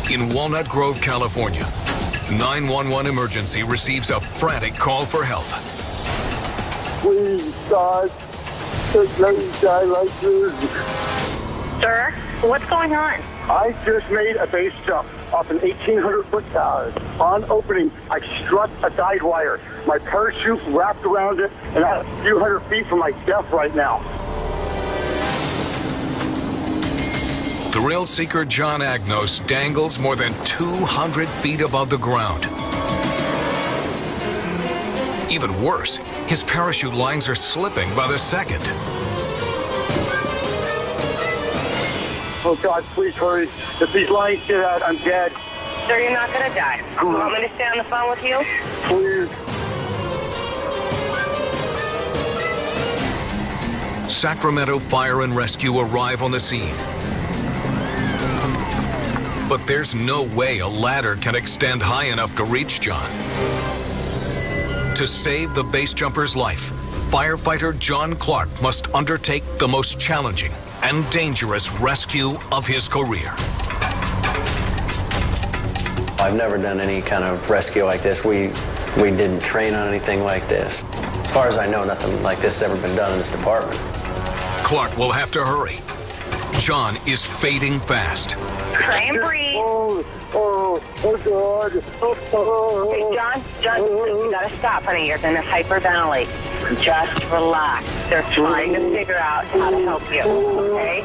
In Walnut Grove, California, 911 emergency receives a frantic call for help. Please, God, let me die like this. Sir, what's going on? I just made a base jump off an 1,800-foot tower. On opening, I struck a guide wire. My parachute wrapped around it, and I'm a few hundred feet from my death right now. Thrill seeker John Agnos dangles more than 200 feet above the ground. Even worse, his parachute lines are slipping by the second. Oh, God, please hurry. If these lines get out, I'm dead. Sir, you're not going to die. You want me to stay on the phone with you? Please. Sacramento Fire and Rescue arrive on the scene. But there's no way a ladder can extend high enough to reach John. To save the base jumper's life, firefighter John Clark must undertake the most challenging and dangerous rescue of his career. I've never done any kind of rescue like this. We didn't train on anything like this. As far as I know, nothing like this has ever been done in this department. Clark will have to hurry. John is fading fast. Try and breathe. Oh, God. Hey, John, you gotta stop, honey. You're gonna hyperventilate. Just relax. They're trying to figure out how to help you, okay?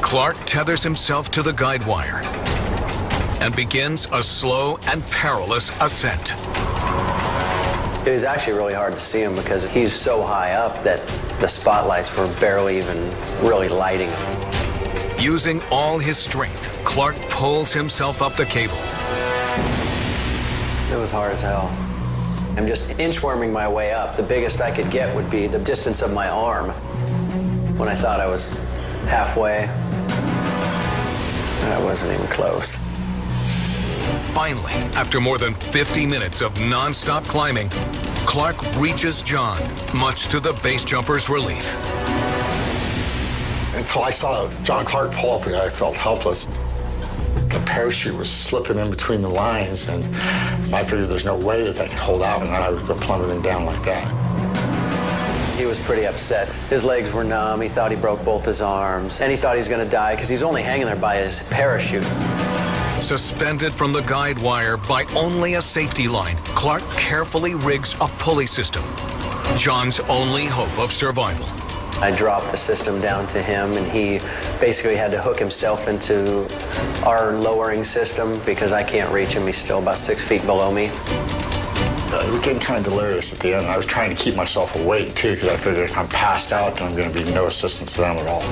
Clark tethers himself to the guide wire and begins a slow and perilous ascent. It was actually really hard to see him because he's so high up that the spotlights were barely even really lighting him. Using all his strength, Clark pulls himself up the cable. It was hard as hell. I'm just inchworming my way up. The biggest I could get would be the distance of my arm. When I thought I was halfway, I wasn't even close. Finally, after more than 50 minutes of non-stop climbing, Clark reaches John, much to the base jumper's relief. Until I saw John Clark pull up, I felt helpless. The parachute was slipping in between the lines, and I figured there's no way that I could hold out, and I would go plummeting down like that. He was pretty upset. His legs were numb. He thought he broke both his arms, and he thought he was going to die because he's only hanging there by his parachute. Suspended from the guide wire by only a safety line, Clark carefully rigs a pulley system, John's only hope of survival. I dropped the system down to him, and he basically had to hook himself into our lowering system because I can't reach him. He's still about 6 feet below me. It was getting kind of delirious at the end. I was trying to keep myself awake, too, because I figured if I'm passed out, then I'm going to be no assistance to them at all.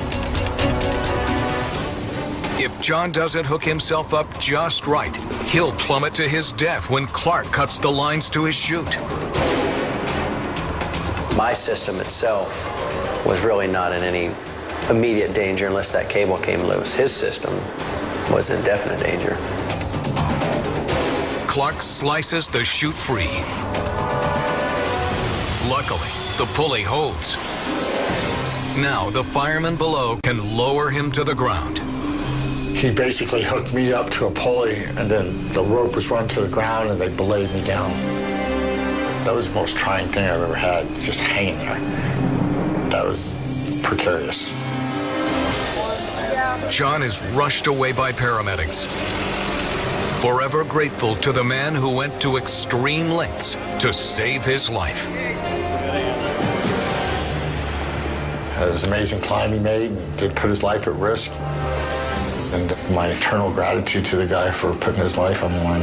If John doesn't hook himself up just right, he'll plummet to his death when Clark cuts the lines to his chute. My system itself was really not in any immediate danger unless that cable came loose. His system was in definite danger. Clark slices the chute free. Luckily, the pulley holds. Now the firemen below can lower him to the ground. He basically hooked me up to a pulley, and then the rope was run to the ground, and they belayed me down. That was the most trying thing I've ever had, just hanging there. That was precarious. John is rushed away by paramedics, forever grateful to the man who went to extreme lengths to save his life. It was an amazing climb he made and did put his life at risk. And my eternal gratitude to the guy for putting his life on the line.